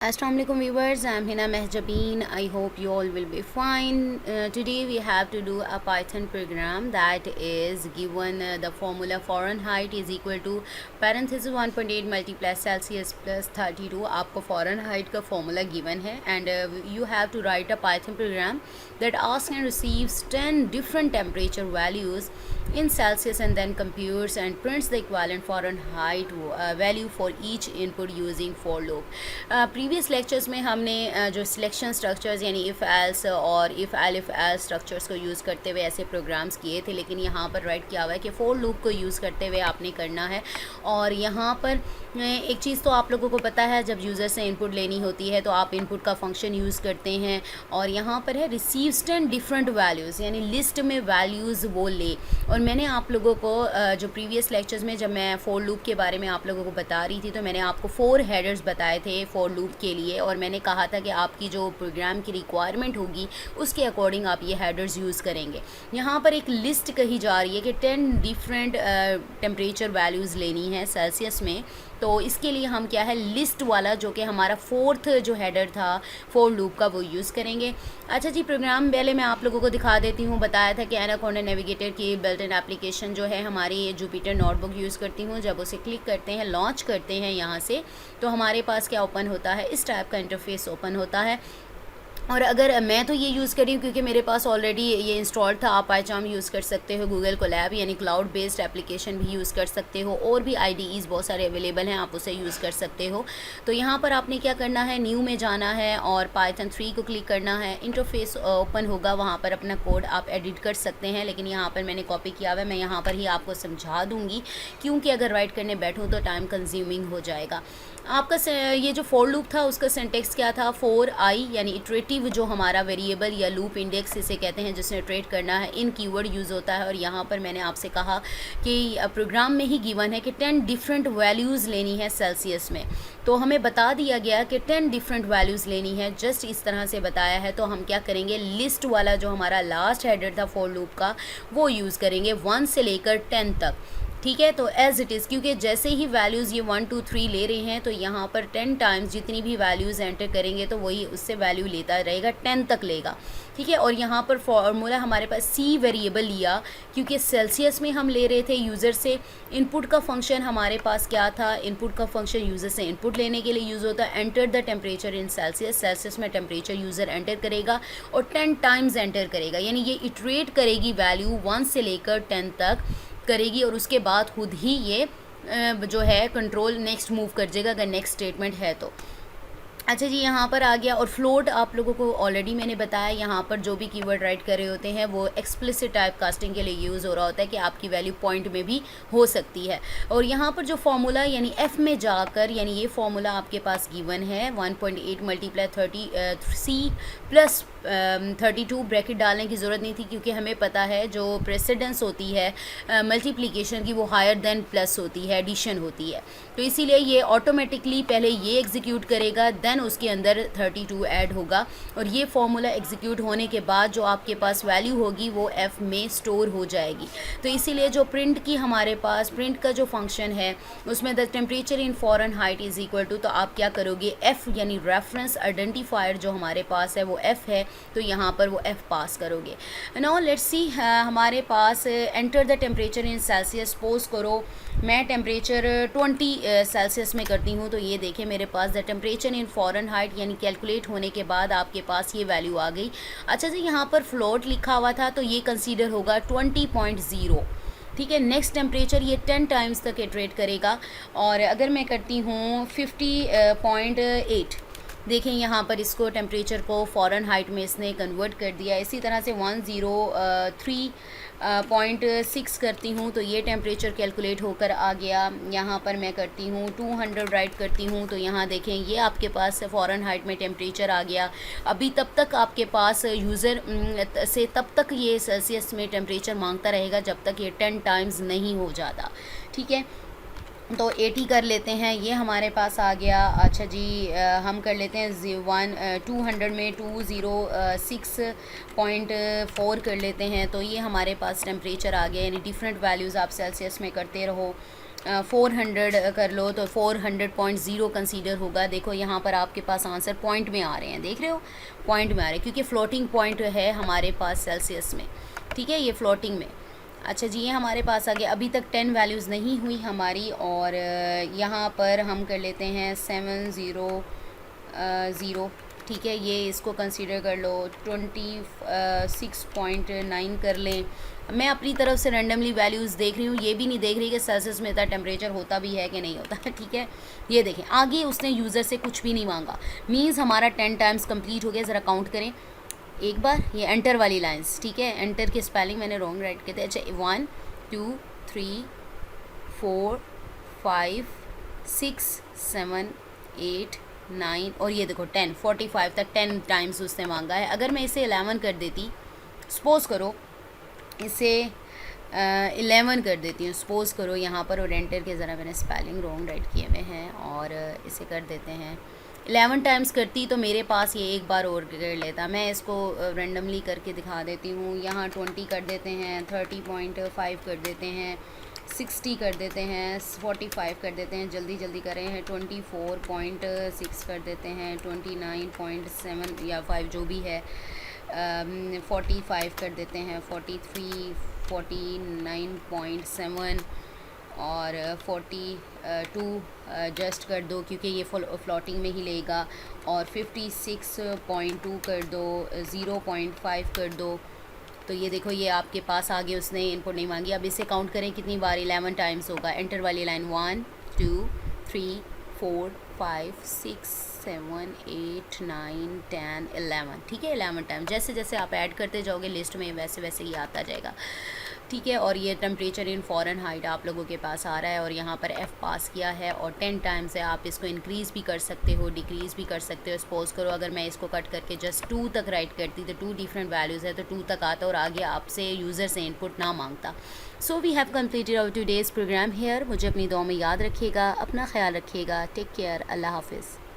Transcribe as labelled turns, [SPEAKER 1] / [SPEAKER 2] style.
[SPEAKER 1] Assalamu alaikum viewers, I'm Hina Mehjabeen. I hope you all will be fine. Today we have to do a Python program that is given the formula Fahrenheit is equal to parenthesis 1.8 multiply Celsius plus 32. आपको Fahrenheit का formula given है and you have to write a Python program that asks and receives 10 different temperature values in Celsius and then computes and prints the equivalent Fahrenheit value for each input using for loop. Previous lectures में हमने जो selection structures यानी if else और if else structures को use करते हुए ऐसे programmes किए थे, लेकिन यहाँ पर राइट किया हुआ है कि फॉर लूप को यूज़ करते हुए आपने करना है। और यहाँ पर एक चीज़ तो आप लोगों को पता है, जब यूज़र से इनपुट लेनी होती है तो आप इनपुट का फंक्शन यूज़ करते हैं और यहाँ पर है रिसीव्स 10 डिफरेंट वैल्यूज़, यानी लिस्ट में वैल्यूज़ वो ले। और मैंने आप लोगों को जो प्रीवियस लेक्चर्स में जब मैं फॉर लूप के बारे में आप लोगों को बता रही थी तो मैंने आपको 4 हेडर्स बताए थे फॉर लूप के लिए, और मैंने कहा था कि आपकी जो प्रोग्राम की रिक्वायरमेंट होगी उसके अकॉर्डिंग आप ये हेडर्स यूज़ करेंगे। यहाँ पर एक लिस्ट कही जा रही है कि 10 डिफरेंट टेम्परेचर वैल्यूज़ लेनी है सेल्सियस में, तो इसके लिए हम क्या है लिस्ट वाला जो कि हमारा 4th जो हेडर था फॉर लूप का वो यूज़ करेंगे। अच्छा जी, प्रोग्राम पहले मैं आप लोगों को दिखा देती हूँ। बताया था कि एनाकोंडा नेविगेटर की बिल्ट इन एप्लीकेशन जो है हमारी जुपिटर नोटबुक यूज़ करती हूँ। जब उसे क्लिक करते हैं, लॉन्च करते हैं यहाँ से, तो हमारे पास क्या ओपन होता है, इस टाइप का इंटरफेस ओपन होता है। और अगर मैं तो ये यूज़ करी हूँ क्योंकि मेरे पास ऑलरेडी ये इंस्टॉल था। आप पाइचार्म यूज़ कर सकते हो, गूगल कोलैब यानी क्लाउड बेस्ड एप्लीकेशन भी यूज़ कर सकते हो, और भी आईडीईज़ बहुत सारे अवेलेबल हैं, आप उसे यूज़ कर सकते हो। तो यहाँ पर आपने क्या करना है, न्यू में जाना है और पाइथन 3 को क्लिक करना है। इंटरफेस ओपन होगा, वहाँ पर अपना कोड आप एडिट कर सकते हैं, लेकिन यहाँ पर मैंने कॉपी किया हुआ है। मैं यहाँ पर ही आपको समझा दूँगी क्योंकि अगर राइट करने बैठूँ तो टाइम कंज्यूमिंग हो जाएगा। आपका ये जो फॉर लूप था उसका सिंटेक्स क्या था, फॉर आई यानी इटरेटिव जो हमारा वेरिएबल या लूप इंडेक्स इसे कहते हैं जिसने इटरेट करना है, इन कीवर्ड यूज़ होता है। और यहाँ पर मैंने आपसे कहा कि प्रोग्राम में ही गिवन है कि 10 डिफरेंट वैल्यूज़ लेनी है सेल्सियस में, तो हमें बता दिया गया कि 10 डिफरेंट वैल्यूज़ लेनी है, जस्ट इस तरह से बताया है। तो हम क्या करेंगे, लिस्ट वाला जो हमारा लास्ट हेडर था फॉर लूप का वो यूज़ करेंगे 1 से लेकर 10 तक। ठीक है, तो एज़ इट इज़, क्योंकि जैसे ही वैल्यूज़ ये 1 2 3 ले रहे हैं तो यहाँ पर 10 टाइम्स जितनी भी वैल्यूज़ एंटर करेंगे तो वही उससे वैल्यू लेता रहेगा, 10 तक लेगा। ठीक है, और यहाँ पर फॉर्मूला हमारे पास सी वेरिएबल लिया क्योंकि सेल्सियस में हम ले रहे थे यूज़र से। इनपुट का फंक्शन हमारे पास क्या था, इनपुट का फंक्शन यूज़र से इनपुट लेने के लिए यूज़ होता है enter the temperature in Celsius. Celsius में टेम्परेचर यूज़र एंटर करेगा और 10 टाइम्स एंटर करेगा, यानी ये इटरेट करेगी वैल्यू 1 से लेकर 10 तक करेगी, और उसके बाद खुद ही ये जो है कंट्रोल नेक्स्ट मूव कर जाएगा अगर नेक्स्ट स्टेटमेंट है तो। अच्छा जी, यहाँ पर आ गया। और फ्लोट आप लोगों को ऑलरेडी मैंने बताया, यहाँ पर जो भी कीवर्ड राइट कर रहे होते हैं वो एक्सप्लिसिट टाइप कास्टिंग के लिए यूज़ हो रहा होता है कि आपकी वैल्यू पॉइंट में भी हो सकती है। और यहाँ पर जो फार्मूला यानी एफ़ में जाकर, यानी ये फार्मूला आपके पास गिवन है 1.8 मल्टीप्लाई 30 प्लस 32, ब्रैकेट डालने की ज़रूरत नहीं थी क्योंकि हमें पता है जो प्रेसिडेंस होती है मल्टीप्लिकेशन की वो हायर देन प्लस होती है, एडिशन होती है, तो इसीलिए ये ऑटोमेटिकली पहले ये एग्जीक्यूट करेगा, देन उसके अंदर 32 ऐड होगा। और ये फार्मूला एग्जीक्यूट होने के बाद जो आपके पास वैल्यू होगी वो एफ़ में स्टोर हो जाएगी। तो इसीलिए जो प्रिंट की हमारे पास प्रिंट का जो फंक्शन है उसमें the temperature in Fahrenheit is equal to, तो आप क्या करोगे, एफ़ यानी रेफरेंस आइडेंटिफायर जो हमारे पास है वो एफ़ है, तो यहाँ पर वो एफ़ पास करोगे। नाउ लेट्स सी, हमारे पास enter the temperature in Celsius. Pause करो मैं टेम्परेचर 20 सेल्सियस में करती हूँ, तो ये देखें मेरे पास द टेम्परेचर इन फ़ारेनहाइट यानी कैलकुलेट होने के बाद आपके पास ये वैल्यू आ गई। अच्छा जी, यहाँ पर फ्लोट लिखा हुआ था तो ये कंसीडर होगा 20.0। ठीक है, नेक्स्ट टेम्परेचर ये 10 टाइम्स तक इटरेट करेगा। और अगर मैं करती हूँ 50.8, देखें यहाँ पर इसको टेम्परेचर को फ़ारेनहाइट में इसने कन्वर्ट कर दिया। इसी तरह से 103.6 करती हूँ तो ये टेम्परेचर कैलकुलेट होकर आ गया। यहाँ पर मैं करती हूँ 200 राइट करती हूँ तो यहाँ देखें ये आपके पास फ़ारेनहाइट में टेम्परेचर आ गया। अभी तब तक आपके पास यूज़र से तब तक ये सेल्सियस में टेम्परेचर मांगता रहेगा जब तक ये 10 टाइम्स नहीं हो जाता। ठीक है, तो 80 कर लेते हैं, ये हमारे पास आ गया। अच्छा जी, हम कर लेते हैं 200 में 206.4 कर लेते हैं, तो ये हमारे पास टेम्परेचर आ गया। यानी डिफरेंट वैल्यूज़ आप सेल्सियस में करते रहो। 400 कर लो तो 400.0 कंसीडर होगा। देखो यहाँ पर आपके पास आंसर पॉइंट में आ रहे हैं, देख रहे हो, पॉइंट में आ रहे हैं क्योंकि फ्लोटिंग पॉइंट है हमारे पास सेल्सियस में, ठीक है, ये फ्लोटिंग में। अच्छा जी, ये हमारे पास आ गया। अभी तक 10 वैल्यूज़ नहीं हुई हमारी, और यहाँ पर हम कर लेते हैं 700, ठीक है, ये इसको कंसीडर कर लो। 26.9 कर लें। मैं अपनी तरफ से रेंडमली वैल्यूज़ देख रही हूँ, ये भी नहीं देख रही कि सेल्सियस में इतना टेम्परेचर होता भी है कि नहीं होता, ठीक है। ये देखें, आगे उसने यूज़र से कुछ भी नहीं मांगा, मीन्स हमारा 10 टाइम्स कंप्लीट हो गया। ज़रा काउंट करें एक बार, ये एंटर वाली लाइंस, ठीक है, एंटर के स्पेलिंग मैंने रॉन्ग राइट किए थे। अच्छा, 1 2 3 4 5 6 7 8 9 और ये देखो 10, 45 तक 10 टाइम्स उसने मांगा है। अगर मैं इसे 11 कर देती, सपोज़ करो इसे 11 कर देती हूँ, सपोज़ करो यहाँ पर, और एंटर के ज़रा मैंने स्पेलिंग रॉन्ग राइट किए हुए हैं, और इसे कर देते हैं 11 टाइम्स करती तो मेरे पास ये एक बार और कर लेता। मैं इसको रेंडमली करके दिखा देती हूँ। यहाँ 20 कर देते हैं, 30.5 कर देते हैं, 60 कर देते हैं, 45 कर देते हैं, जल्दी जल्दी करें हैं, 24.6 कर देते हैं, 29.7 या 5 जो भी है, 45 कर देते हैं, 43, 49.7 और 42 जस्ट कर दो क्योंकि ये फ्लोटिंग में ही लेगा, और 56.2 कर दो, 0.5 कर दो। तो ये देखो, ये आपके पास आगे उसने इनपुट नहीं मांगी। अब इसे काउंट करें कितनी बार, 11 टाइम्स होगा। एंटर वाली लाइन 1 2 3 4 5 6 7 8 9 10 11, ठीक है, 11 टाइम। जैसे जैसे आप ऐड करते जाओगे लिस्ट में, वैसे वैसे ही आता जाएगा, ठीक है। और ये टेम्परेचर इन फ़ॉरेनहाइट आप लोगों के पास आ रहा है, और यहाँ पर F पास किया है, और 10 टाइम्स है। आप इसको इंक्रीज़ भी कर सकते हो, डिक्रीज़ भी कर सकते हो। सपोज़ करो अगर मैं इसको कट करके जस्ट 2 तक राइट करती तो 2 डिफरेंट वैल्यूज़ है तो 2 तक आता, और आगे आपसे यूज़र से इनपुट ना मांगता। So we have completed our today's programme here. मुझे अपनी दुआ में याद रखिएगा, अपना ख्याल रखिएगा। टेक केयर, अल्लाह हाफिज़।